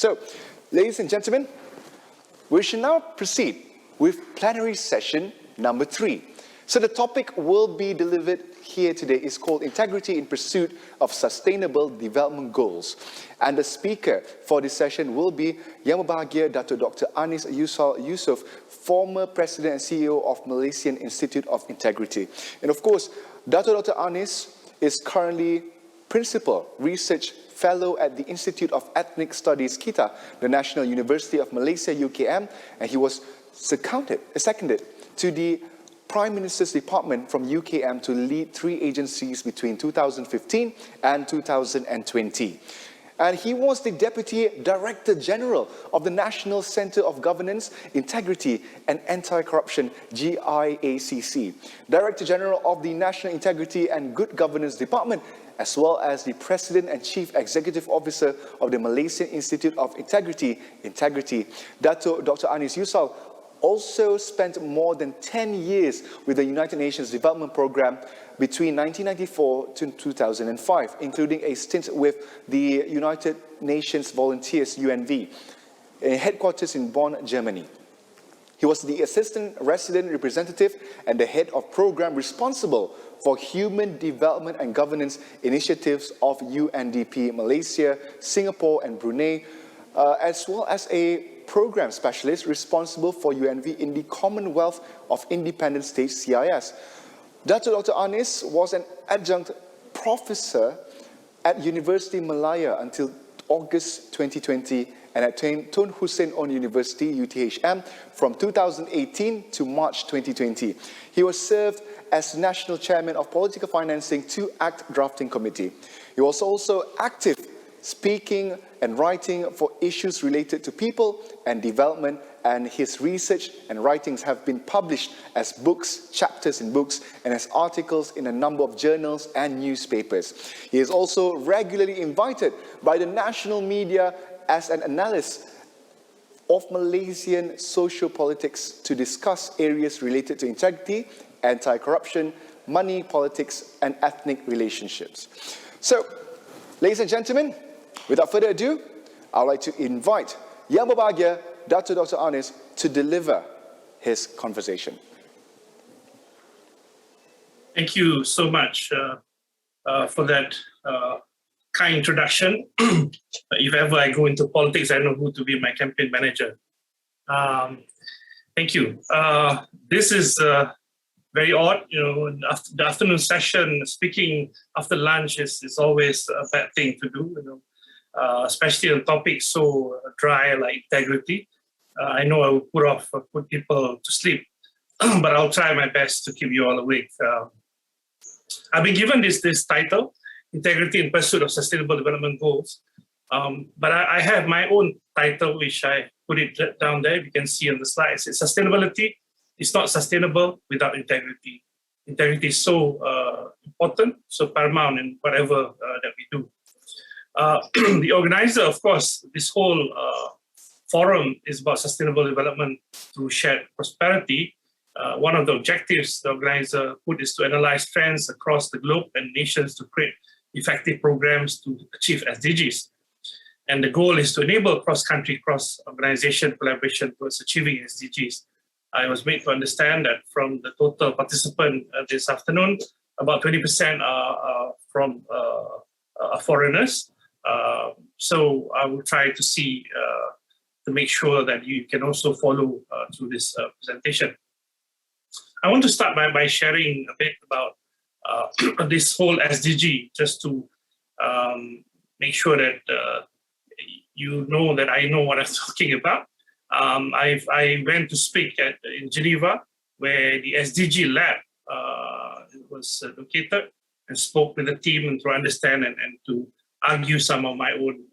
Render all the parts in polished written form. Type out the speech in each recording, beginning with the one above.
So, ladies and gentlemen, we shall now proceed with plenary session number 3. So the topic will be delivered here today is called Integrity in Pursuit of Sustainable Development Goals. And the speaker for this session will be Yang Berbahagia Datuk Dr. Anis Yusal Yusoff, former President and CEO of Malaysian Institute of Integrity. And of course, Dr. Anis is currently Principal Research Fellow at the Institute of Ethnic Studies, KITA, the National University of Malaysia, UKM, and he was seconded to the Prime Minister's Department from UKM to lead 3 agencies between 2015 and 2020. And he was the Deputy Director General of the National Centre of Governance, Integrity and Anti-Corruption, GIACC, Director General of the National Integrity and Good Governance Department, as well as the President and Chief Executive Officer of the Malaysian Institute of Integrity, Datuk Dr. Anis Yusal, also spent more than 10 years with the United Nations Development Programme between 1994 to 2005, including a stint with the United Nations Volunteers, UNV, headquarters in Bonn, Germany. He was the Assistant Resident Representative and the Head of Programme responsible for Human Development and Governance Initiatives of UNDP Malaysia, Singapore and Brunei, as well as a Program Specialist responsible for UNV in the Commonwealth of Independent States, CIS. Dr. Anis was an adjunct professor at University Malaya until August 2020 and at Tun Hussein On University, UTHM, from 2018 to March 2020. He was served as National Chairman of Political Financing 2 Act Drafting Committee. He was also active speaking and writing for issues related to people and development, and his research and writings have been published as books, chapters in books, and as articles in a number of journals and newspapers. He is also regularly invited by the national media as an analyst of Malaysian social politics to discuss areas related to integrity, anti-corruption, money, politics, and ethnic relationships. So, ladies and gentlemen, without further ado, I would like to invite Yang Berbahagia, Dr. Anis, to deliver his conversation. Thank you so much for that kind introduction. If ever I go into politics, I know who to be my campaign manager. Thank you. This is very odd, after the afternoon session, speaking after lunch is always a bad thing to do, especially on topics so dry like integrity. I know I will put people to sleep, but I'll try my best to keep you all awake. I've been given this title, Integrity in Pursuit of Sustainable Development Goals, but I have my own title, which I put it down there. You can see on the slides. It's Sustainability. It's not sustainable without integrity. Integrity is so important, so paramount in whatever that we do. The organizer, of course, this whole forum is about sustainable development through shared prosperity. One of the objectives the organizer put is to analyze trends across the globe and nations to create effective programs to achieve SDGs. And the goal is to enable cross-country, cross-organization collaboration towards achieving SDGs. I was made to understand that from the total participant this afternoon, about 20% are from foreigners. So I will try to see, to make sure that you can also follow through this presentation. I want to start by sharing a bit about this whole SDG, just to make sure that you know that I know what I'm talking about. I went to speak in Geneva, where the SDG lab was located, and spoke with the team and to understand and to argue some of my own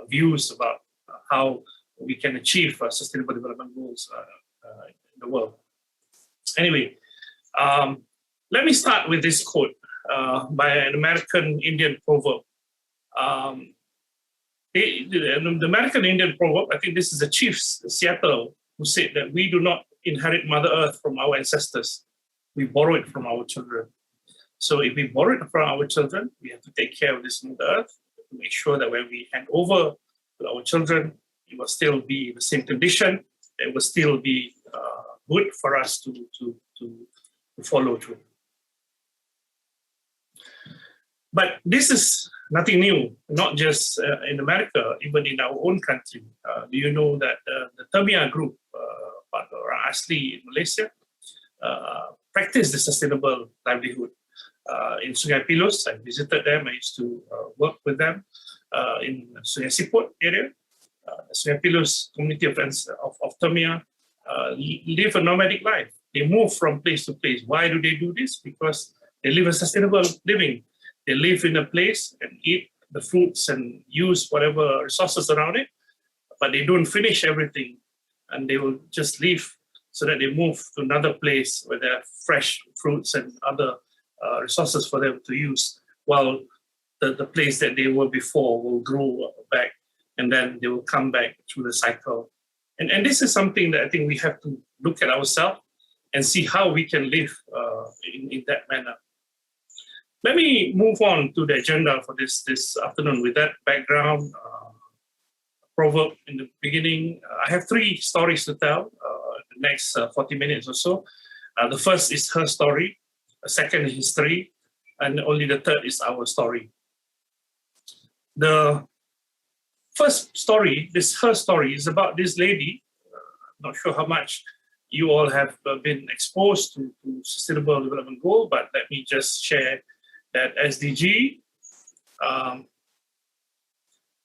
views about how we can achieve sustainable development goals in the world. Anyway, let me start with this quote by an American Indian proverb. The American Indian proverb, I think this is the chief Seattle, who said that we do not inherit Mother Earth from our ancestors, we borrow it from our children. So if we borrow it from our children, we have to take care of this Mother Earth to make sure that when we hand over to our children, it will still be the same condition. It will still be good for us to follow through. But this is nothing new, not just in America, even in our own country. Do you know that the Termia group, or Asli in Malaysia, practice the sustainable livelihood? In Sungai Pilus, I visited them, I used to work with them in Sungai Siput area. Sungai Pilus community of Termia live a nomadic life. They move from place to place. Why do they do this? Because they live a sustainable living. They live in a place and eat the fruits and use whatever resources around it, but they don't finish everything, and they will just leave so that they move to another place where there are fresh fruits and other resources for them to use, while the place that they were before will grow back, and then they will come back through the cycle. And this is something that I think we have to look at ourselves and see how we can live in that manner. Let me move on to the agenda for this afternoon. With that background, proverb in the beginning, I have 3 stories to tell the next 40 minutes or so. The first is her story, the second is history, and only the third is our story. The first story, her story, is about this lady. I'm not sure how much you all have been exposed to Sustainable Development Goal, but let me just share that SDG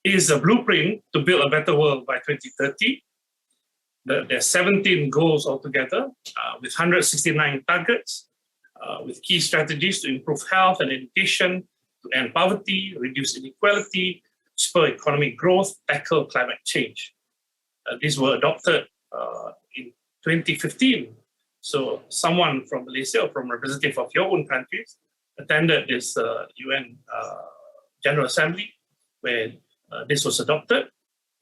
is a blueprint to build a better world by 2030. There are 17 goals altogether with 169 targets, with key strategies to improve health and education, to end poverty, reduce inequality, spur economic growth, tackle climate change. These were adopted in 2015. So someone from Malaysia, or from representative of your own countries, attended this UN General Assembly where this was adopted,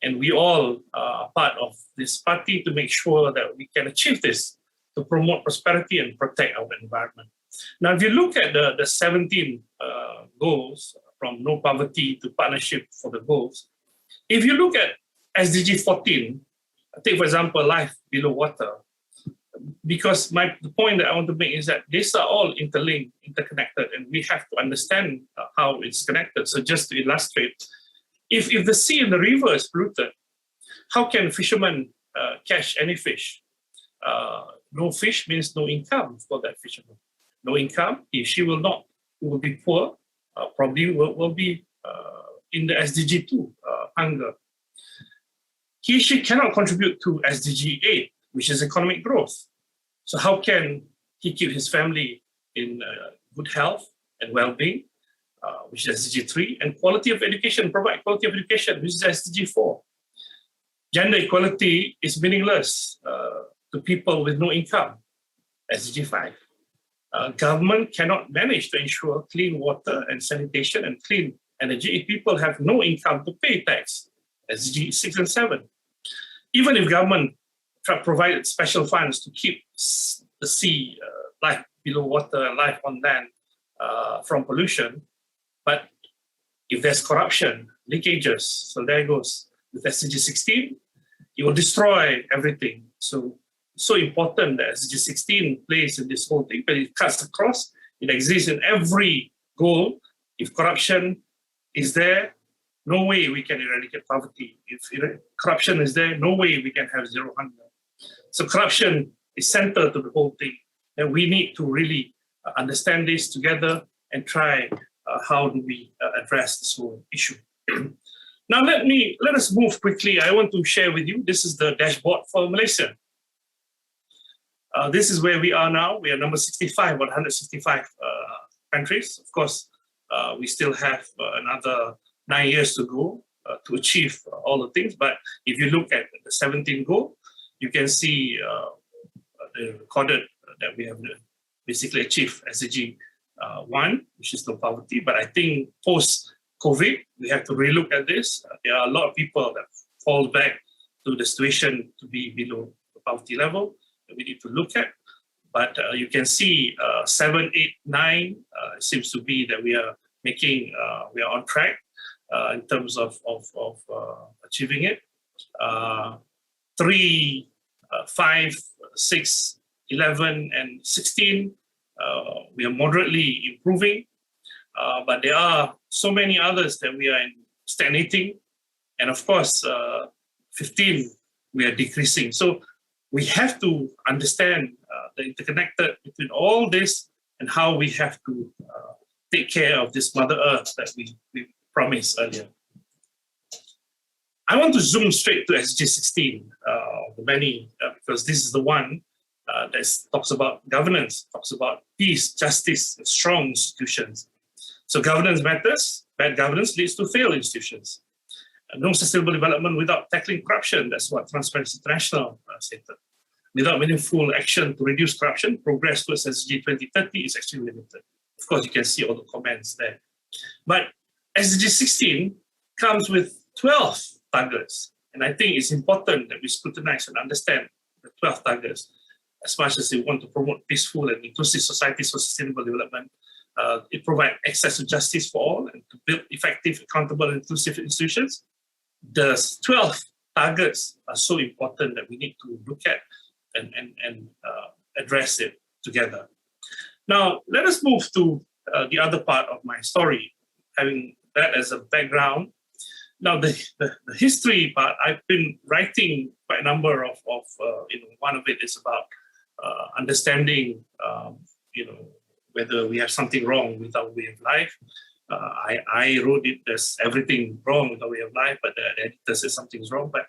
and we all are part of this party to make sure that we can achieve this, to promote prosperity and protect our environment. Now, if you look at the 17 goals, from no poverty to partnership for the goals, if you look at SDG 14, take for example, life below water, because the point that I want to make is that these are all interlinked, interconnected, and we have to understand how it's connected. So just to illustrate, if the sea and the river is polluted, how can fishermen catch any fish? No fish means no income for that fisherman. No income, she will be poor, probably will be in the SDG 2, hunger. She cannot contribute to SDG 8, which is economic growth. So how can he keep his family in good health and well-being, which is SDG 3, and quality of education, provide quality of education, which is SDG 4. Gender equality is meaningless to people with no income, SDG 5. Government cannot manage to ensure clean water and sanitation and clean energy if people have no income to pay tax, SDG 6 and 7. Even if government provided special funds to keep the sea, life below water, life on land from pollution, but if there's corruption, leakages, so there goes with SDG 16, it will destroy everything. So important that SDG 16 plays in this whole thing, but it cuts across, it exists in every goal. If corruption is there, no way we can eradicate poverty. If corruption is there, no way we can have zero hunger. So corruption is central to the whole thing. And we need to really understand this together and try how do we address this whole issue. Now let us move quickly. I want to share with you, this is the dashboard for Malaysia. This is where we are now. We are number 65, 165 countries. Of course, we still have another 9 years to go to achieve all the things. But if you look at the 17 goal, you can see the recorded that we have basically achieved SDG 1, which is no poverty. But I think post-COVID, we have to relook at this. There are a lot of people that fall back to the situation to be below the poverty level that we need to look at. But you can see 7, 8, 9 seems to be that we are making, we are on track in terms of achieving it. 3, 5, 6, 11, and 16, we are moderately improving. But there are so many others that we are stagnating. And of course, 15, we are decreasing. So we have to understand the interconnected between all this and how we have to take care of this Mother Earth that we promised earlier. I want to zoom straight to SDG 16, because this is the one that talks about governance, talks about peace, justice, strong institutions. So governance matters. Bad governance leads to failed institutions. No sustainable development without tackling corruption. That's what Transparency International stated. Without meaningful action to reduce corruption, progress towards SDG 2030 is extremely limited. Of course, you can see all the comments there. But SDG 16 comes with 12 targets. And I think it's important that we scrutinize and understand the 12 targets. As much as we want to promote peaceful and inclusive societies for sustainable development, it provides access to justice for all and to build effective, accountable, and inclusive institutions. The 12 targets are so important that we need to look at and address it together. Now, let us move to the other part of my story, having that as a background. Now, the history part, I've been writing quite a number of one of it is about understanding, whether we have something wrong with our way of life. I wrote it as everything wrong with our way of life, but the editor says something's wrong. But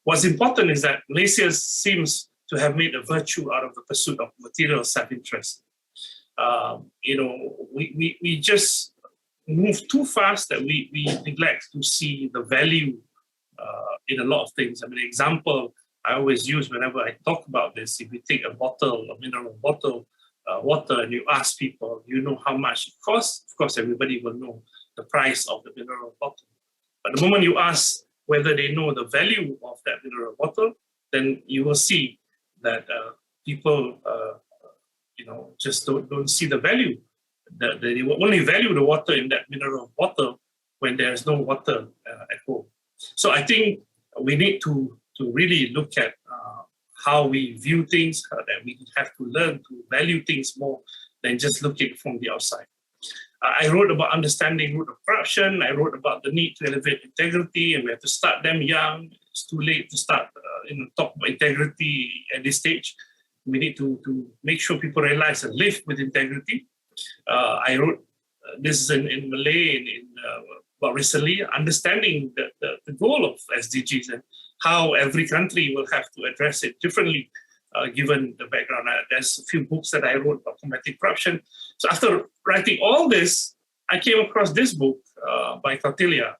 what's important is that Malaysia seems to have made a virtue out of the pursuit of material self-interest. We just move too fast that we neglect to see the value in a lot of things. I mean, the example I always use whenever I talk about this, if you take a mineral bottle, water, and you ask people, you know how much it costs? Of course, everybody will know the price of the mineral bottle. But the moment you ask whether they know the value of that mineral bottle, then you will see that people, just don't see the value. They will only value the water in that mineral bottle when there is no water at home. So I think we need to really look at how we view things, that we have to learn to value things more than just looking from the outside. I wrote about understanding root of corruption. I wrote about the need to elevate integrity, and we have to start them young. It's too late to start talk about integrity at this stage. We need to make sure people realize and live with integrity. I wrote this is in Malay about recently, understanding the goal of SDGs and how every country will have to address it differently, given the background. There's a few books that I wrote about combating corruption. So after writing all this, I came across this book by Kautilya.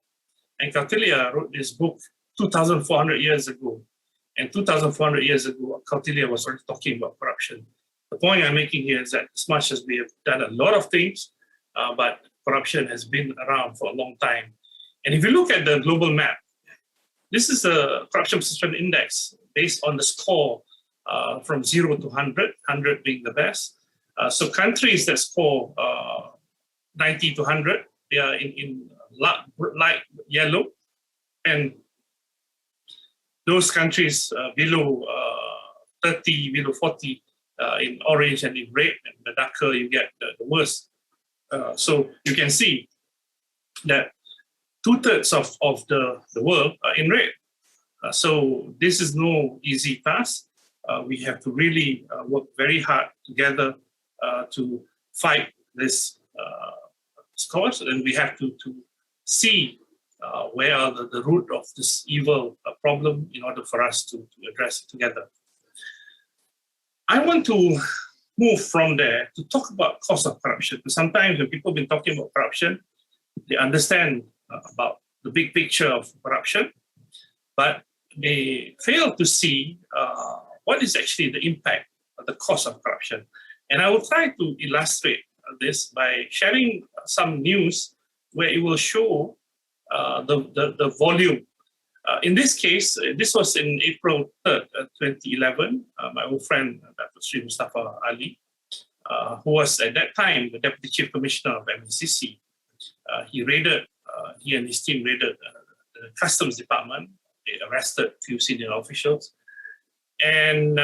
And Kautilya wrote this book 2,400 years ago. And 2,400 years ago, Kautilya was already talking about corruption. The point I'm making here is that as much as we have done a lot of things, but corruption has been around for a long time. And if you look at the global map, this is a corruption perception index based on the score from 0 to 100, 100 being the best. So countries that score 90 to 100, they are in light yellow. And those countries below 30, below 40 in orange and in red, and the darker you get, the worse. So you can see that 2/3 of the world are in red. So this is no easy task. We have to really work very hard together to fight this cause, and we have to see where are the root of this evil problem in order for us to address it together. I want to move from there to talk about cause of corruption. Because sometimes when people have been talking about corruption, they understand about the big picture of corruption, but they fail to see what is actually the impact of the cause of corruption. And I will try to illustrate this by sharing some news where it will show the volume. In this case, this was in April 3rd, 2011. My old friend, Datuk Mustafa Ali, who was at that time the Deputy Chief Commissioner of MNCC, he and his team raided the Customs Department They arrested a few senior officials. And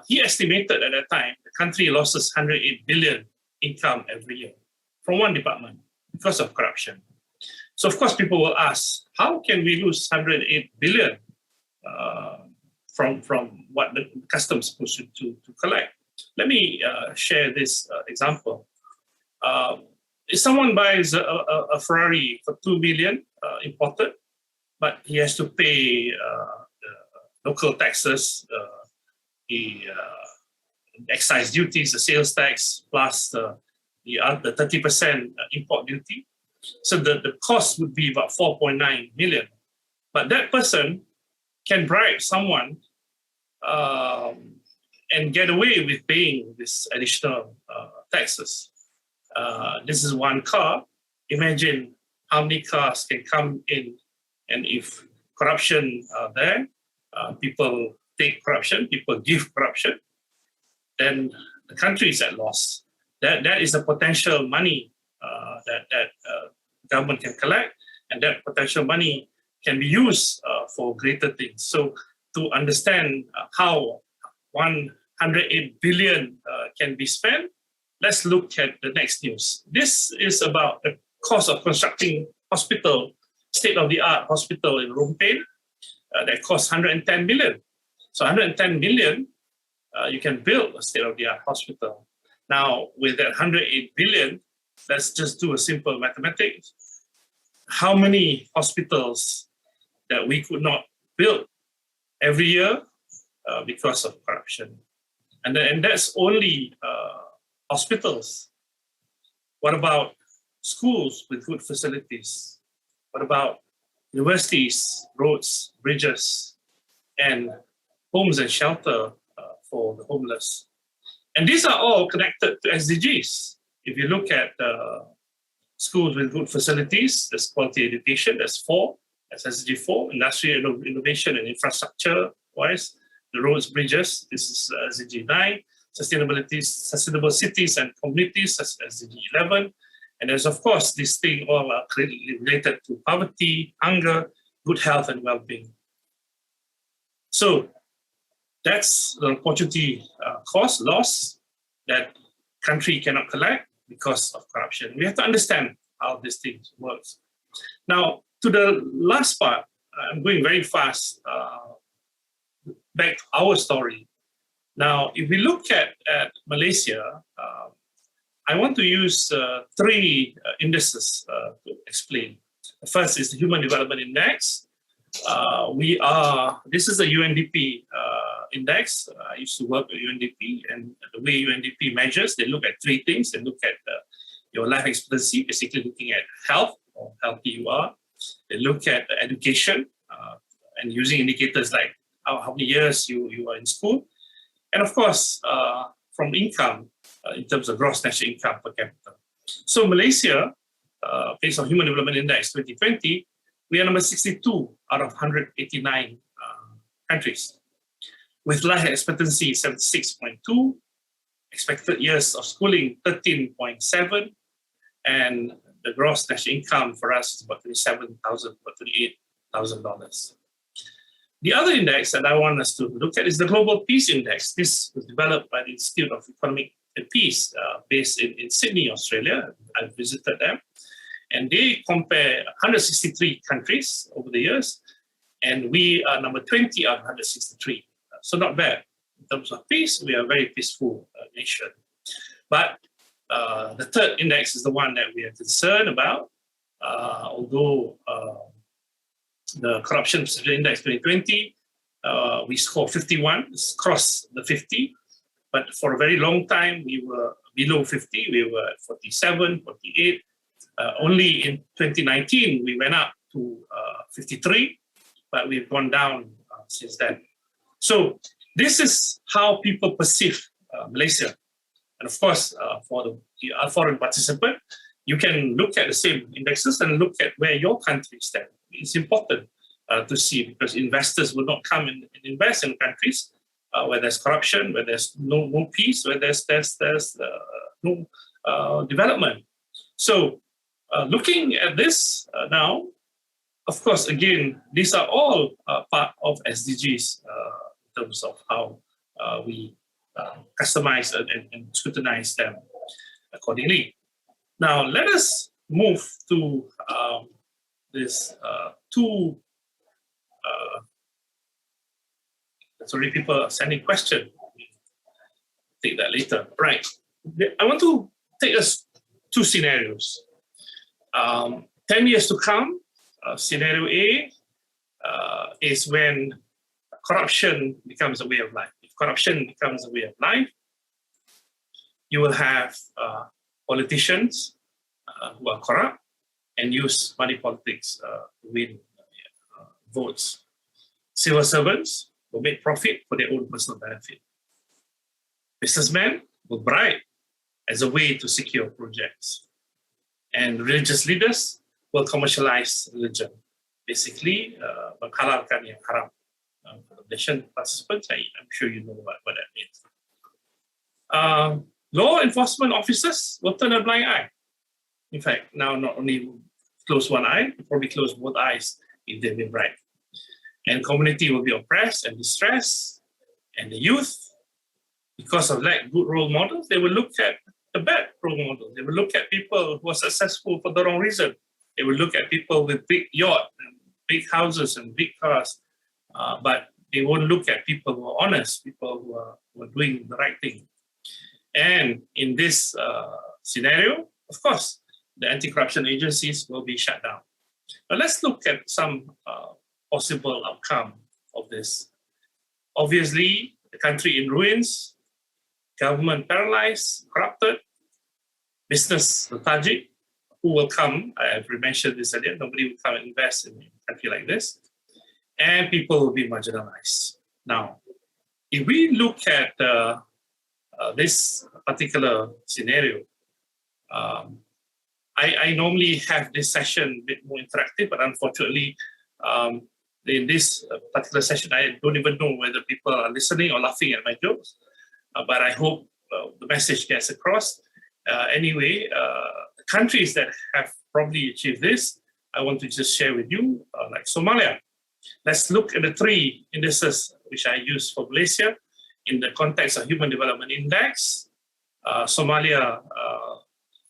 he estimated at that time the country loses 108 billion income every year from one department because of corruption. So of course people will ask, how can we lose 108 billion from what the customs is supposed to collect? Let me share this example. If someone buys a Ferrari for 2 million imported, but he has to pay the local taxes, the excise duties, the sales tax, plus the 30% import duty. So the cost would be about 4.9 million. But that person can bribe someone and get away with paying this additional taxes. This is one car. Imagine how many cars can come in, and if corruption are there, people take corruption, people give corruption, then the country is at loss. That is the potential money that government can collect, and that potential money can be used for greater things. So to understand how 108 billion can be spent, let's look at the next news. This is about the cost of constructing hospital, state-of-the-art hospital in Rompain that costs 110 million. So 110 million, you can build a state-of-the-art hospital. Now, with that 108 billion, let's just do a simple mathematics. How many hospitals that we could not build every year because of corruption? And that's only hospitals. What about schools with good facilities? What about universities, roads, bridges, and homes and shelter for the homeless? And these are all connected to SDGs. If you look at schools with good facilities, there's quality education, there's 4, that's SDG 4, industrial innovation and infrastructure-wise, the roads, bridges, this is SDG 9, sustainable cities and communities, that's SDG 11, and there's of course this thing all related to poverty, hunger, good health and well-being. So that's the opportunity cost, loss that country cannot collect because of corruption. We have to understand how this thing works. Now, to the last part, I'm going very fast, back to our story. Now, if we look at Malaysia, I want to use 3 indices to explain. The first is the Human Development Index. This is a UNDP index. I used to work at UNDP, and the way UNDP measures, they look at 3 things. They look at your life expectancy, basically looking at health, or how healthy you are. They look at education, and using indicators like how many years you are in school. And of course, from income, in terms of gross national income per capita. So Malaysia, based on Human Development Index 2020, we are number 62 out of 189 countries, with life expectancy 76.2, expected years of schooling 13.7, and the gross national income for us is about $27,000, about $28,000. The other index that I want us to look at is the Global Peace Index. This was developed by the Institute of Economic and Peace, based in Sydney, Australia. I visited them. And they compare 163 countries over the years, and we are number 20 out of 163. So not bad. In terms of peace, we are a very peaceful nation. But the third index is the one that we are concerned about, although the Corruption Perception Index 2020, we scored 51, it's crossed the 50, but for a very long time, we were below 50, we were at 47, 48. Only in 2019, we went up to 53, but we've gone down since then. So this is how people perceive Malaysia. And of course, for the foreign participant, you can look at the same indexes and look at where your country stands. It's important to see, because investors will not come and invest in countries where there's corruption, where there's no peace, where there's no development. So looking at this now, Of course, again, these are all part of SDGs in terms of how we customize and scrutinize them accordingly. Now, let us move to this two. Sorry, people are sending questions. Take that later. Right. I want to take us two scenarios. 10 years to come, scenario A is when corruption becomes a way of life. If corruption becomes a way of life, you will have politicians who are corrupt and use money politics to win votes. Civil servants will make profit for their own personal benefit. Businessmen will bribe as a way to secure projects. And religious leaders will commercialize religion. Basically, menghalalkan yang haram. For the Malaysian participants, I'm sure you know what that means. Law enforcement officers will turn a blind eye. In fact, now not only close one eye, probably close both eyes if they've been bribed. And community will be oppressed and distressed. And the youth, because of lack of good role models, they will look at the bad role models. They will look at people who are successful for the wrong reason. They will look at people with big yacht, and big houses and big cars, but they won't look at people who are honest, people who are doing the right thing. And in this scenario, of course, the anti-corruption agencies will be shut down. Now let's look at some possible outcome of this. Obviously, the country in ruins, government paralyzed, corrupted, business lethargic. Who will come? I've mentioned this earlier. Nobody will come and invest in a country like this. And people will be marginalized. Now, if we look at this particular scenario, I normally have this session a bit more interactive, but unfortunately, in this particular session, I don't even know whether people are listening or laughing at my jokes, but I hope the message gets across. Anyway, the countries that have probably achieved this, I want to just share with you, like Somalia. Let's look at the three indices which I use for Malaysia in the context of Human Development Index. Somalia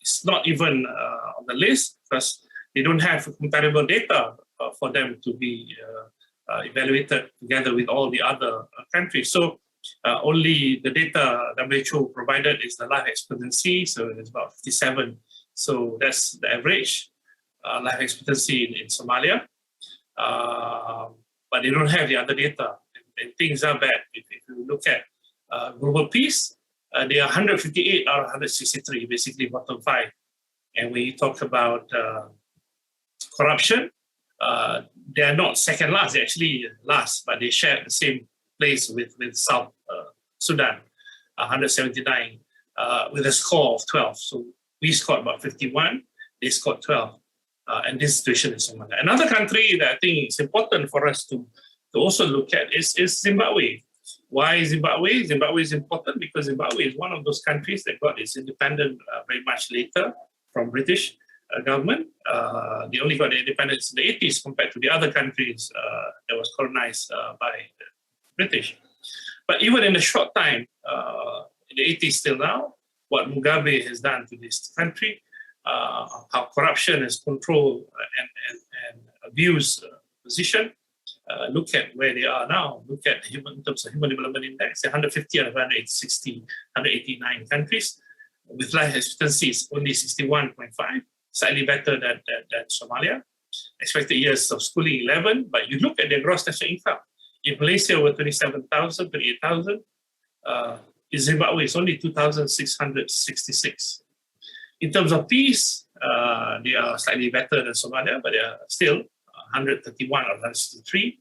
is not even on the list because they don't have comparable data for them to be evaluated together with all the other countries. So only the data WHO provided is the life expectancy, so it's about 57. So that's the average life expectancy in Somalia. But they don't have the other data, and things are bad. If you look at global peace, they are 158 out of 163, basically bottom 5. And when you talk about corruption, they are not second last, they're actually last, but they share the same place with South Sudan, 179, with a score of 12. So we scored about 51, they scored 12. And this situation is Somalia. Another country that I think is important for us to also look at is Zimbabwe. Why Zimbabwe? Zimbabwe is important because Zimbabwe is one of those countries that got its independence very much later from British government. They only got their independence in the 80s compared to the other countries that was colonized by the British. But even in a short time, in the 80s till now, what Mugabe has done to this country, how corruption has controlled and abused position. Look at where they are now. Look at in terms of Human Development Index, 150 out of 189 countries, with life expectancy is only 61.5, slightly better than Somalia. Expected years of schooling 11, but you look at their gross national income. In Malaysia, over 27,000, 28,000. In Zimbabwe, it's only 2,666. In terms of peace, they are slightly better than Somalia, but they are still 131 or 163.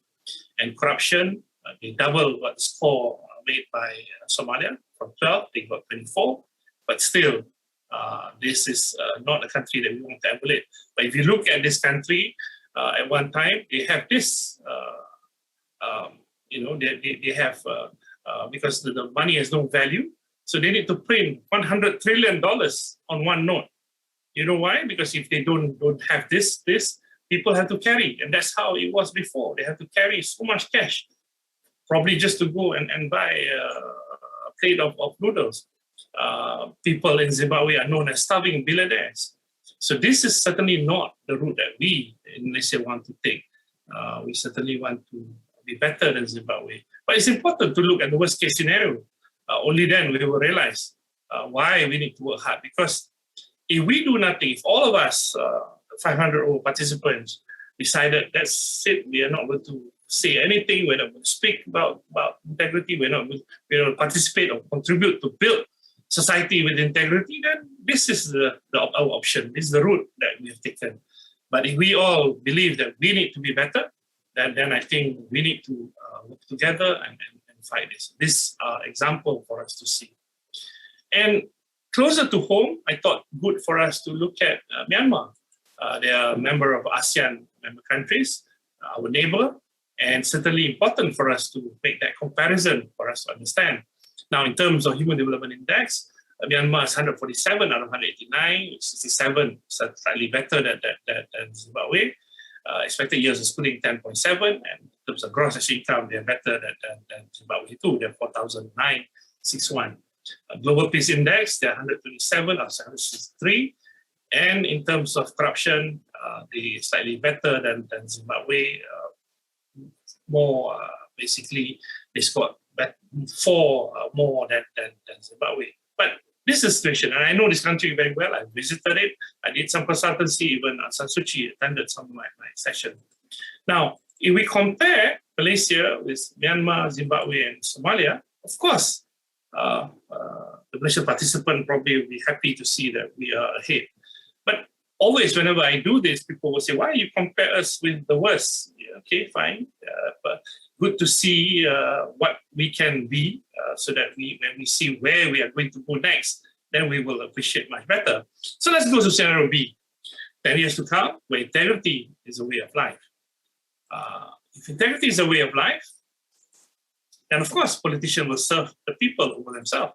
And corruption, they double what the score made by Somalia. From 12, they got 24. But still, this is not a country that we want to emulate. But if you look at this country, at one time, they have this, they have, because the money has no value, so they need to print $100 trillion on one note. You know why? Because if they don't have this, people have to carry, and that's how it was before. They have to carry so much cash, probably just to go and buy a plate of noodles. People in Zimbabwe are known as starving billionaires. So this is certainly not the route that we in Malaysia want to take. We certainly want to be better than Zimbabwe. But it's important to look at the worst case scenario. Only then we will realize why we need to work hard. Because if we do nothing, if all of us, 500 participants, decided that's it, we are not going to say anything, we're not going to speak about integrity, we're not going to participate or contribute to build society with integrity, then this is our option. This is the route that we have taken. But if we all believe that we need to be better, then I think we need to work together and fight this. This example for us to see. And closer to home, I thought good for us to look at Myanmar. They are a member of ASEAN member countries, our neighbor, and certainly important for us to make that comparison for us to understand. Now, in terms of Human Development Index, Myanmar is 147 out of 189, 67, slightly better than Zimbabwe. Expected years of schooling 10.7, and in terms of gross national income, they're better than Zimbabwe too. They're 4,961. Global Peace Index, they're 127 out of 163. And in terms of corruption, they're slightly better than Zimbabwe. More basically, they scored 4 more than Zimbabwe. But this is the situation, and I know this country very well. I visited it. I did some consultancy. Even Aung San Suu Kyi attended some of my sessions. Now, if we compare Malaysia with Myanmar, Zimbabwe, and Somalia, of course, the Malaysian participant probably will be happy to see that we are ahead. But always, whenever I do this, people will say, "Why you compare us with the worst?" Yeah, okay, fine, but good to see what we can be, so that when we see where we are going to go next, then we will appreciate much better. So let's go to scenario B. 10 years to come, where integrity is a way of life. If integrity is a way of life, then of course politicians will serve the people over themselves.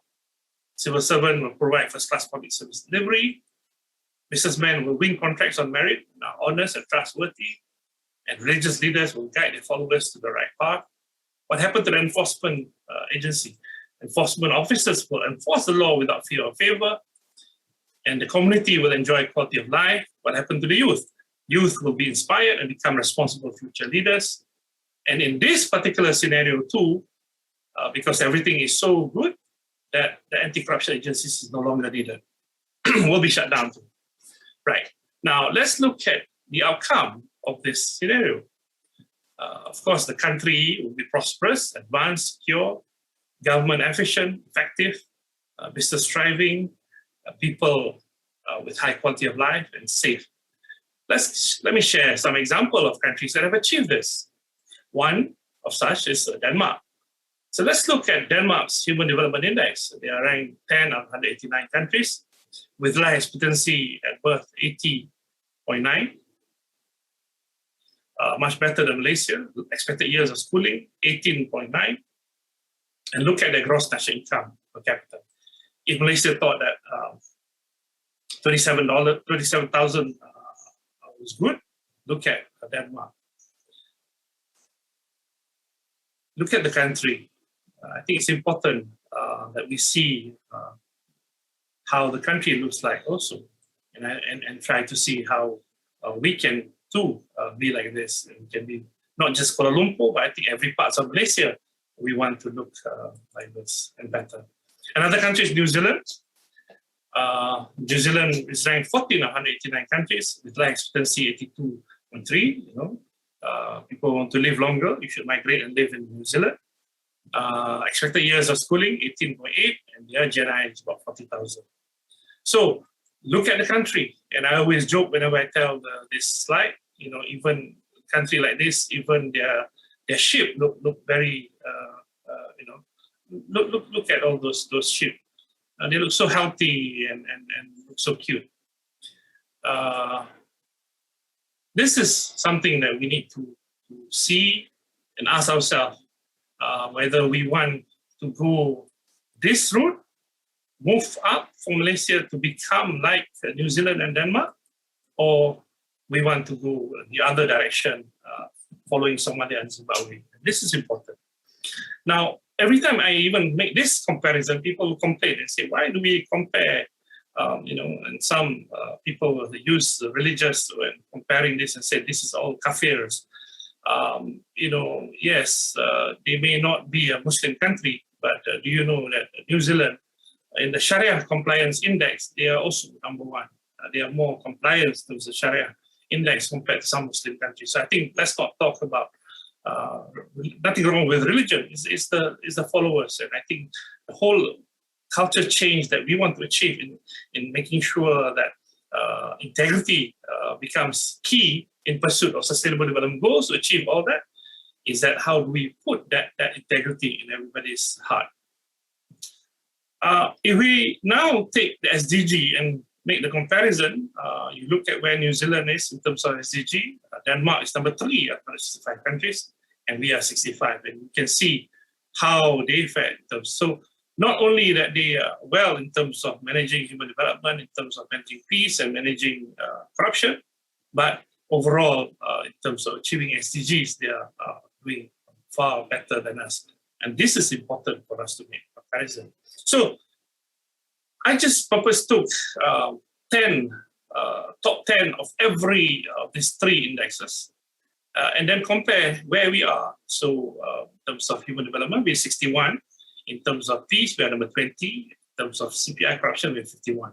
Civil servant will provide first-class public service delivery. Businessmen will win contracts on merit, are honest and trustworthy, and religious leaders will guide their followers to the right path. What happened to the enforcement agency? Enforcement officers will enforce the law without fear or favor, and the community will enjoy quality of life. What happened to the youth? Youth will be inspired and become responsible future leaders. And in this particular scenario too, because everything is so good, that the anti-corruption agencies is no longer needed, will be shut down too. Right. Now, let's look at the outcome of this scenario. Of course, the country will be prosperous, advanced, secure, government efficient, effective, business thriving, people with high quality of life and safe. Let me share some example of countries that have achieved this. One of such is Denmark. So let's look at Denmark's Human Development Index. They are ranked 10 of 189 countries, with life expectancy at birth 80.9. Much better than Malaysia. Expected years of schooling 18.9. And look at the gross national income per capita. If Malaysia thought that $27,000 was good, look at Denmark. Look at the country. I think it's important that we see how the country looks like also, and try to see how we can too be like this. It can be not just Kuala Lumpur, but I think every part of Malaysia, we want to look like this and better. Another country is New Zealand. New Zealand is ranked 14 of 189 countries with life expectancy 82.3. People want to live longer, you should migrate and live in New Zealand. Expected years of schooling 18.8, and their Gen I is about 40,000. So look at the country, and I always joke whenever I tell this slide. Even a country like this, even their ship look very. Look at all those ship. They look so healthy and look so cute. This is something that we need to see and ask ourselves whether we want to go this route, move up for Malaysia to become like New Zealand and Denmark, or we want to go the other direction, following Somalia and Zimbabwe. This is important. Now, every time I even make this comparison, people will complain and say, why do we compare? And some people will use the religious when comparing this and say, this is all kafirs. Yes, they may not be a Muslim country, but do you know that New Zealand, in the Sharia compliance index, they are also number one. They are more compliant to the Sharia index compared to some Muslim countries. So I think let's not talk about nothing wrong with religion. It's the followers, and I think the whole culture change that we want to achieve in making sure that integrity becomes key in pursuit of sustainable development goals. To achieve all that is that how do we put that integrity in everybody's heart? If we now take the SDG and make the comparison, you look at where New Zealand is in terms of SDG. Denmark is number 3 out of 65 countries, and we are 65. And you can see how they fare in terms. So not only that they are well in terms of managing human development, in terms of managing peace and managing corruption, but overall, in terms of achieving SDGs, they are doing far better than us. And this is important for us to make a comparison. So I just purpose took top 10 of every of these 3 indexes, and then compare where we are. So in terms of human development, we're 61. In terms of peace, we are number 20. In terms of CPI corruption, we're 51.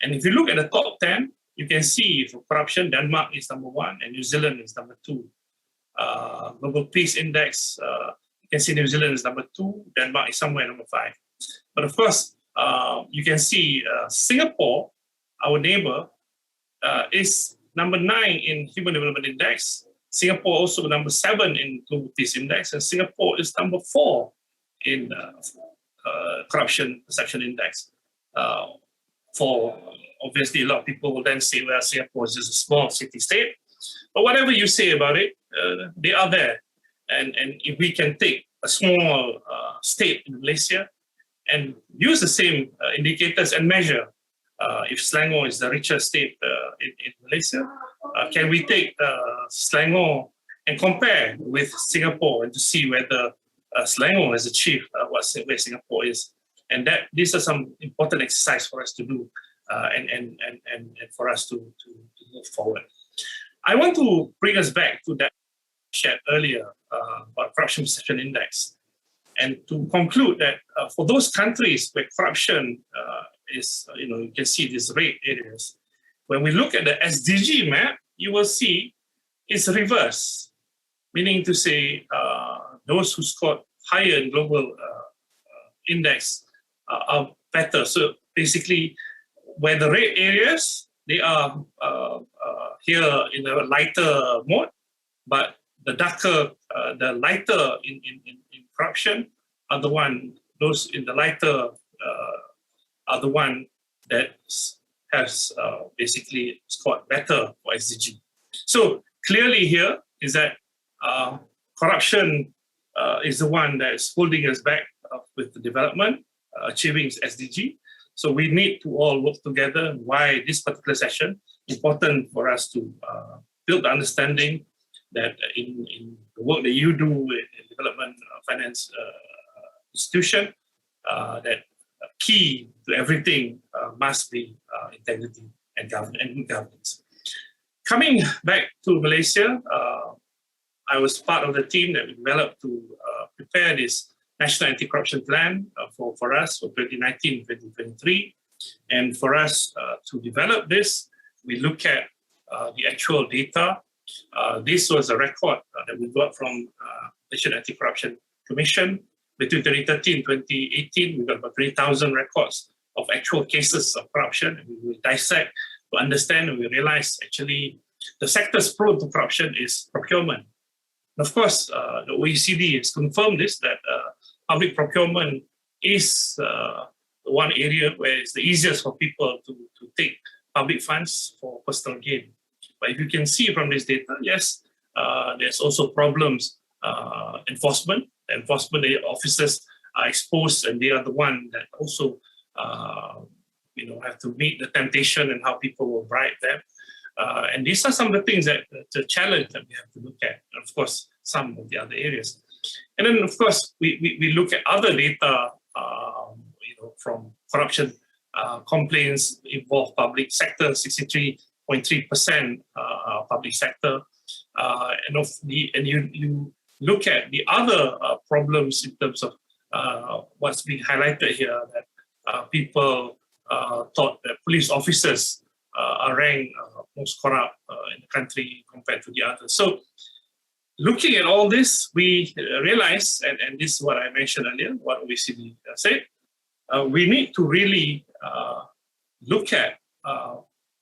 And if you look at the top 10, you can see for corruption, Denmark is number 1 and New Zealand is number 2. Global Peace Index, you can see New Zealand is number 2, Denmark is somewhere number 5. But of course, you can see Singapore, our neighbor, is number 9 in Human Development Index. Singapore also number 7 in Global Peace Index, and Singapore is number 4 in Corruption Perception Index. For obviously, a lot of people will then say, well, Singapore is just a small city-state. But whatever you say about it, they are there. And if we can take a small state in Malaysia and use the same indicators and measure if Selangor is the richest state in Malaysia, can we take Selangor and compare with Singapore and to see whether Selangor has achieved where Singapore is? And that these are some important exercise for us to do and for us to move forward. I want to bring us back to that shared earlier about Corruption Perception Index, and to conclude that for those countries where corruption is, you can see these red areas. When we look at the SDG map, you will see it's reverse, meaning to say those who scored higher in global index are better. So basically, where the red areas, they are here in a lighter mode, but the darker, the lighter in corruption are the one, those in the lighter are the one that has basically scored better for SDG. So clearly here is that corruption is the one that is holding us back with the development, achieving SDG. So we need to all work together. Why this particular session important for us to build the understanding that in the work that you do in development finance institution, that key to everything must be integrity and governance. Coming back to Malaysia, I was part of the team that we developed to prepare this National Anti-Corruption Plan for us for 2019-2023. And for us to develop this, we look at the actual data. This was a record that we got from National Anti-Corruption Commission. Between 2013 and 2018, we got about 20,000 records of actual cases of corruption. And we dissect to understand, and we realized actually the sectors prone to corruption is procurement. And of course, the OECD has confirmed this, that public procurement is the one area where it's the easiest for people to take public funds for personal gain. But if you can see from this data, yes, there's also problems enforcement. The enforcement officers are exposed, and they are the one that also have to meet the temptation and how people will bribe them. And these are some of the things that the challenge that we have to look at. And of course, some of the other areas. And then, of course, we look at other data, from corruption complaints involve public sector, 63.3% public sector, and you look at the other problems in terms of what's being highlighted here, that people thought that police officers are ranked most corrupt in the country compared to the others. So looking at all this, we realize, and this is what I mentioned earlier, what OECD said, we need to really look at,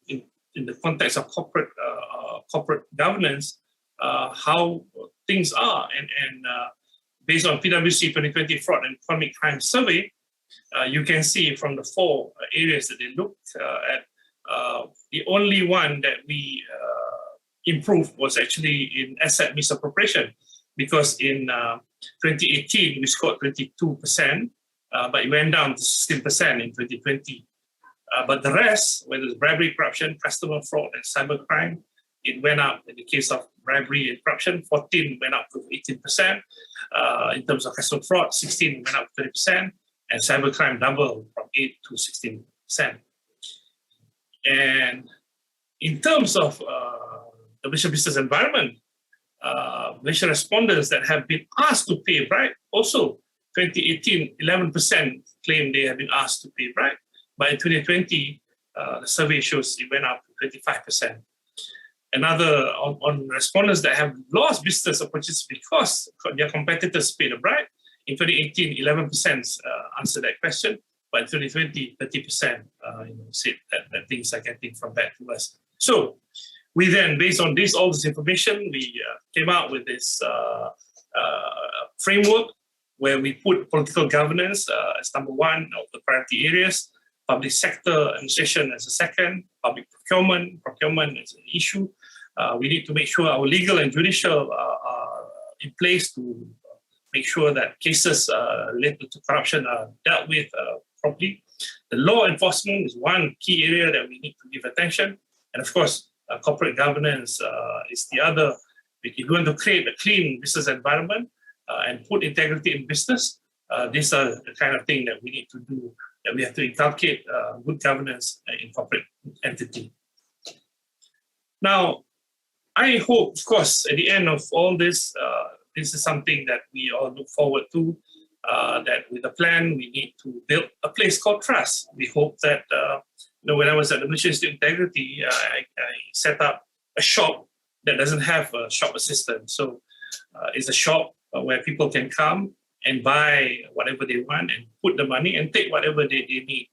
in the context of corporate governance, how things are. And based on PwC 2020 Fraud and Economic Crime Survey, you can see from the 4 areas that they looked at, the only one that we improved was actually in asset misappropriation, because in 2018 we scored 22%, but it went down to 16% in 2020. But the rest, whether it's bribery, corruption, customer fraud, and cybercrime, it went up. In the case of bribery and corruption, 14 went up to 18%. In terms of customer fraud, 16 went up to 30%, and cybercrime doubled from 8 to 16%. And in terms of the Malaysian business environment, Malaysian respondents that have been asked to pay bribe, also 2018, 11% claim they have been asked to pay bribe. But in 2020, the survey shows it went up to 25%. Another on respondents that have lost business opportunities because their competitors paid a bribe. In 2018, 11% answered that question. But in 2020, 30% said that things are getting from bad to worse. So we then, based on all this information, we came out with this framework where we put political governance as number 1 of the priority areas, public sector administration as a second, public procurement as an issue. We need to make sure our legal and judicial are in place to make sure that cases related to corruption are dealt with properly. The law enforcement is one key area that we need to give attention. And of course, corporate governance is the other. If you want to create a clean business environment and put integrity in business, these are the kind of thing that we need to do, that we have to inculcate good governance in corporate entity. Now, I hope, of course, at the end of all this, this is something that we all look forward to, that with a plan, we need to build a place called trust. We hope that, when I was at the Malaysian Institute of Integrity, I set up a shop that doesn't have a shop assistant. So it's a shop where people can come and buy whatever they want and put the money and take whatever they need.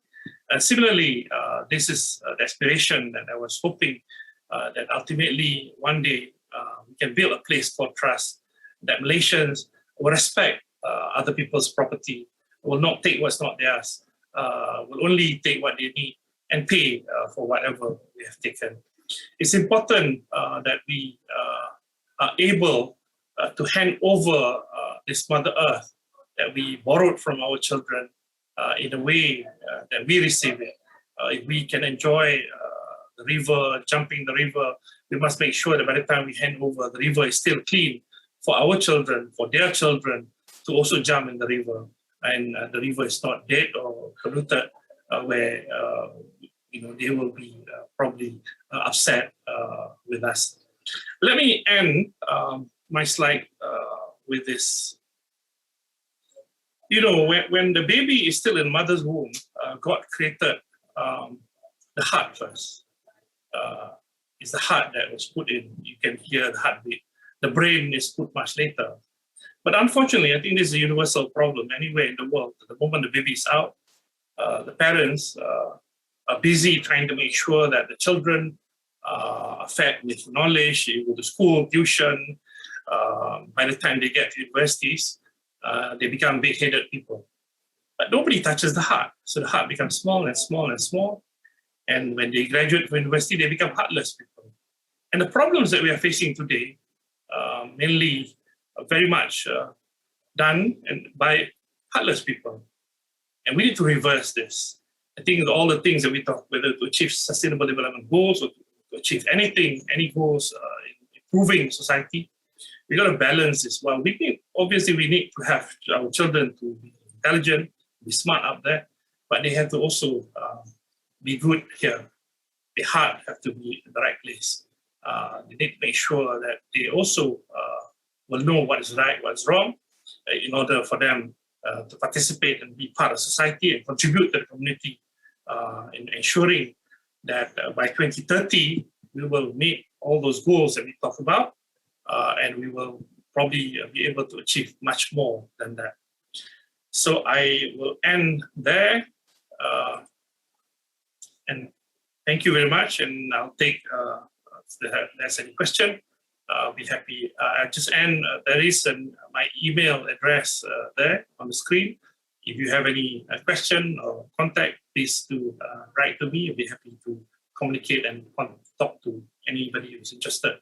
Similarly, this is the aspiration that I was hoping that ultimately one day we can build a place called trust, that Malaysians will respect other people's property, will not take what's not theirs, will only take what they need and pay for whatever we have taken. It's important that we are able to hand over this Mother Earth that we borrowed from our children in a way that we receive it. If we can enjoy the river, jumping the river, we must make sure that by the time we hand over, the river is still clean for our children, for their children to also jump in the river. And the river is not dead or polluted, where they will be probably upset with us. Let me end my slide with this. When the baby is still in mother's womb, God created the heart first. It's the heart that was put in. You can hear the heartbeat. The brain is put much later. But unfortunately, I think this is a universal problem anywhere in the world. The moment the baby is out, the parents are busy trying to make sure that the children are fed with knowledge, they go to school, tuition. By the time they get to universities, they become big-headed people. But nobody touches the heart. So the heart becomes small and small and small. And when they graduate from university, they become heartless people. And the problems that we are facing today, mainly very much done by heartless people. And we need to reverse this. I think all the things that we talk, whether to achieve sustainable development goals or to achieve anything, any goals in improving society, we got to balance this. Well, we need to have our children to be intelligent, be smart out there, but they have to also be good here. The heart have to be in the right place. They need to make sure that they also will know what is right, what is wrong, in order for them to participate and be part of society and contribute to the community in ensuring that by 2030, we will meet all those goals that we talk about, and we will probably be able to achieve much more than that. So I will end there, and thank you very much, and I'll take if there's any question. I'll be happy. I'll just end. There is my email address there on the screen. If you have any question or contact, please do write to me. I'll be happy to communicate and talk to anybody who's interested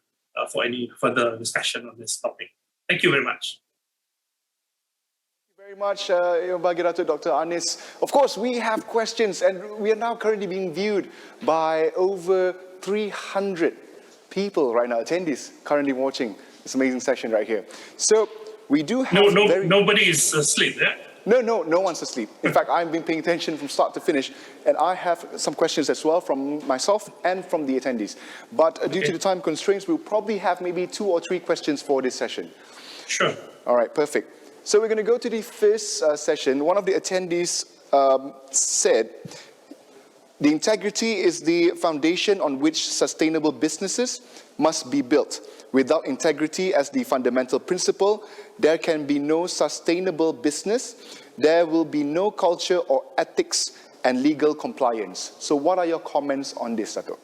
for any further discussion on this topic. Thank you very much. Very much, Datuk Dr. Anis. Of course, we have questions, and we are now currently being viewed by over 300 people right now, attendees currently watching this amazing session right here. So we do have nobody is asleep, yeah? No one's asleep. In fact, I've been paying attention from start to finish, and I have some questions as well from myself and from the attendees. But due to the time constraints, we'll probably have maybe 2 or 3 questions for this session. Sure. All right, perfect. So we're going to go to the first session. One of the attendees said, the integrity is the foundation on which sustainable businesses must be built. Without integrity as the fundamental principle, there can be no sustainable business. There will be no culture or ethics and legal compliance. So what are your comments on this, Datuk?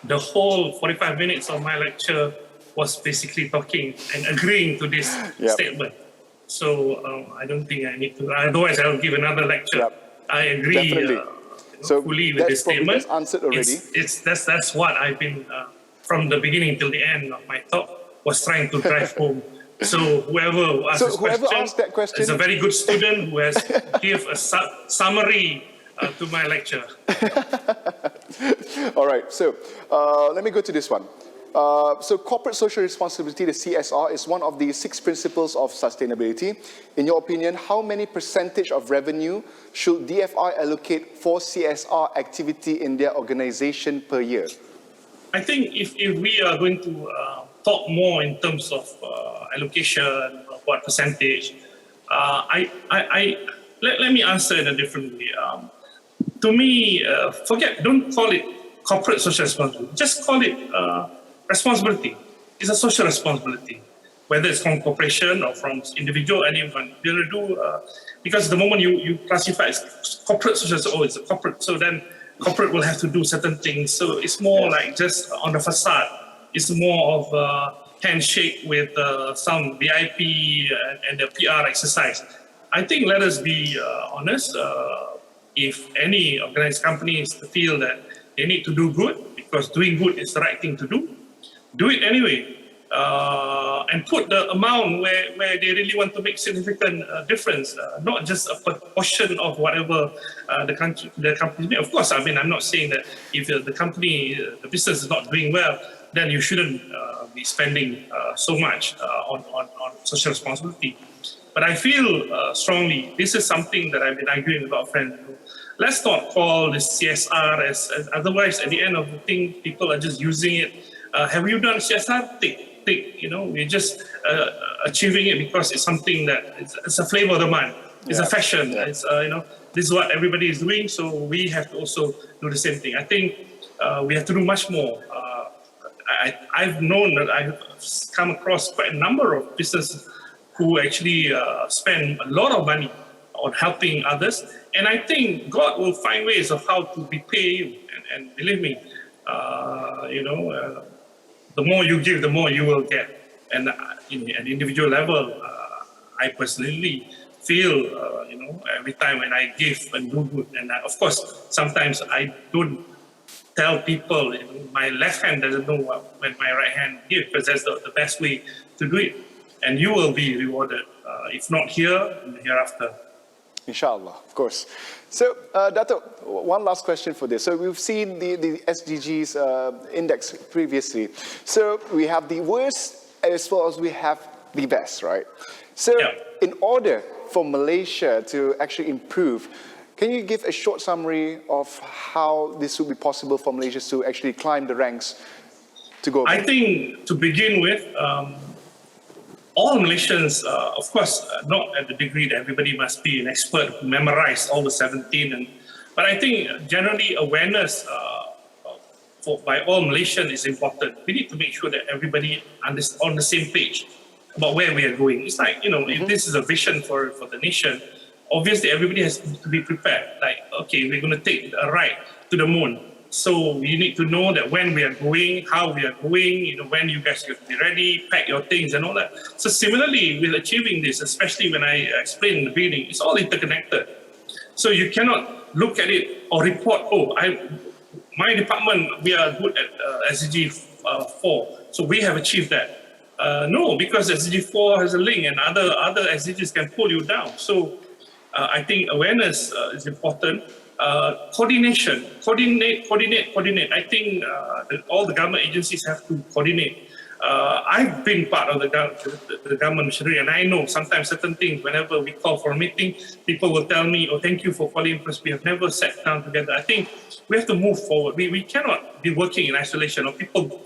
The whole 45 minutes of my lecture was basically talking and agreeing to this statement. So I don't think I need to, otherwise I'll give another lecture. I agree fully with this statement. That's answered already. That's what I've been, from the beginning till the end of my talk, was trying to drive home. So whoever asked that question is a very good student who has give a summary to my lecture. All right, so let me go to this one. So corporate social responsibility, the CSR, is one of the 6 principles of sustainability. In your opinion, how many percentage of revenue should DFI allocate for CSR activity in their organization per year? I think if we are going to talk more in terms of allocation, of what percentage, let me answer in a different way. To me, don't call it corporate social responsibility. Just call it responsibility. It's a social responsibility, whether it's from corporation or from individual, anyone. Because the moment you classify as corporate social responsibility, it's a corporate, so then corporate will have to do certain things. So it's more like just on the facade. It's more of a handshake with some VIP and the PR exercise. I think let us be honest. If any organized companies feel that they need to do good because doing good is the right thing to do it anyway, and put the amount where they really want to make significant difference, not just a portion of whatever the company made. Of course, I mean, I'm not saying that if the business is not doing well, then you shouldn't be spending so much on social responsibility. But I feel strongly, this is something that I've been arguing with our friends. Let's not call this CSR as otherwise at the end of the thing, people are just using it. Have you done CSR? Tick. We're just achieving it because it's something that it's a flavor of the month. It's a fashion. It's this is what everybody is doing, so we have to also do the same thing. I think we have to do much more. I've known that I've come across quite a number of businesses who actually spend a lot of money on helping others, and I think God will find ways of how to repay you. And believe me, the more you give, the more you will get. And at an individual level, I personally feel, every time when I give and do good, and of course, sometimes I don't tell people, my left hand doesn't know when my right hand gives, because that's the best way to do it. And you will be rewarded, if not here, in the hereafter. Inshallah, of course. So, Datuk, one last question for this. So we've seen the SDGs index previously. So we have the worst as well as we have the best, right? So in order for Malaysia to actually improve, can you give a short summary of how this would be possible for Malaysia to actually climb the ranks to go? I think to begin with, all Malaysians, of course, not at the degree that everybody must be an expert who memorized all the 17, but I think generally awareness by all Malaysians is important. We need to make sure that everybody is on the same page about where we are going. It's like, if this is a vision for the nation, obviously everybody has to be prepared. Like, okay, we're going to take a ride to the moon. So you need to know that when we are going, how we are going, when you guys have to be ready, pack your things and all that. So similarly, with achieving this, especially when I explained in the beginning, it's all interconnected. So you cannot look at it or report, my department, we are good at SDG 4, so we have achieved that. No, because SDG 4 has a link and other SDGs can pull you down. So I think awareness is important. Coordination, coordinate. I think all the government agencies have to coordinate. I've been part of the government machinery, and I know sometimes certain things, whenever we call for a meeting, people will tell me, thank you for calling, because we have never sat down together. I think we have to move forward. We cannot be working in isolation, or people,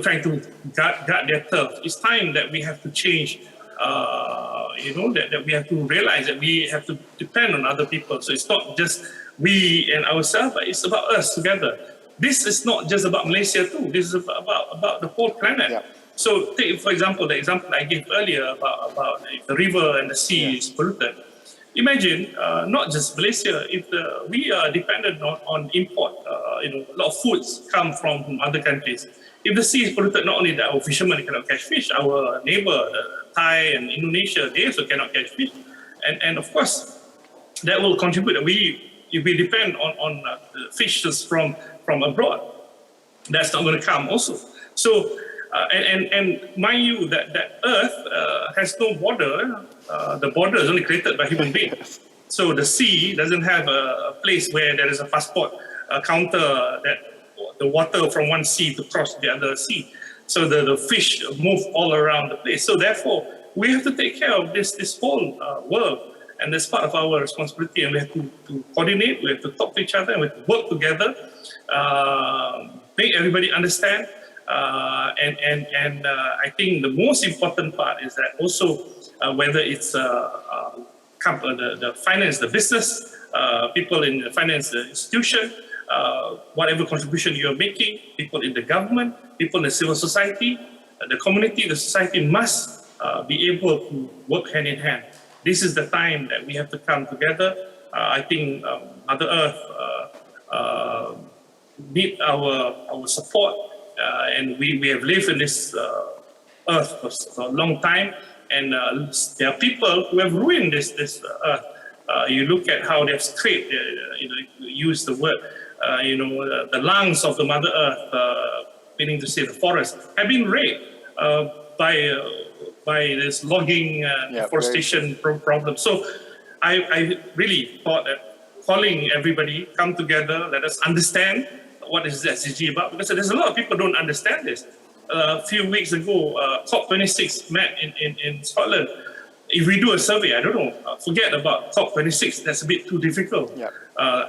trying to guard their turf. It's time that we have to change, that we have to realize that we have to depend on other people. So it's not just we and ourselves, but it's about us together. This is not just about Malaysia too. This is about the whole planet. Yeah. So take, for example, the example I gave earlier about if the river and the sea is polluted. Imagine not just Malaysia. If we are dependent on import, a lot of foods come from other countries. If the sea is polluted, not only that our fishermen cannot catch fish, our neighbor, Thai and Indonesia, they also cannot catch fish. And of course, that will contribute. If we depend on fishes from abroad, that's not going to come also. So, and mind you that Earth has no border. The border is only created by human beings. So the sea doesn't have a place where there is a passport counter that the water from one sea to cross the other sea. So the fish move all around the place. So therefore, we have to take care of this whole world. And that's part of our responsibility, and we have to coordinate, we have to talk to each other, and we have to work together, make everybody understand. And I think the most important part is that also whether it's the finance, the business, people in the finance, the institution, whatever contribution you're making, people in the government, people in the civil society, the community, the society must be able to work hand in hand. This is the time that we have to come together. I think Mother Earth need our support, and we have lived in this earth for a long time, and there are people who have ruined this earth. You look at how they've scraped, use the word, the lungs of the Mother Earth, meaning to say the forest, have been raped by this logging deforestation problem. So I really thought that calling everybody, come together, let us understand what is the SDG about, because there's a lot of people who don't understand this. A few weeks ago, COP26 met in Scotland. If we do a survey, I don't know, forget about COP26, that's a bit too difficult.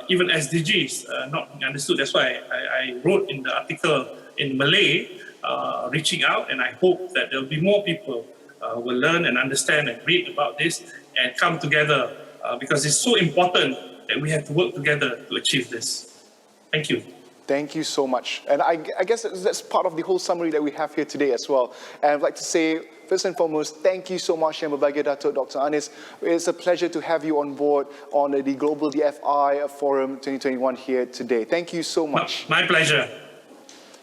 Even SDGs not being understood. That's why I wrote in the article in Malay, reaching out, and I hope that there'll be more people will learn and understand and read about this and come together, because it's so important that we have to work together to achieve this. Thank you. Thank you so much. And I guess that's part of the whole summary that we have here today as well. And I'd like to say, first and foremost, thank you so much, Yang Berbahagia Datuk Dr. Anis. It's a pleasure to have you on board on the Global DFI Forum 2021 here today. Thank you so much. My pleasure.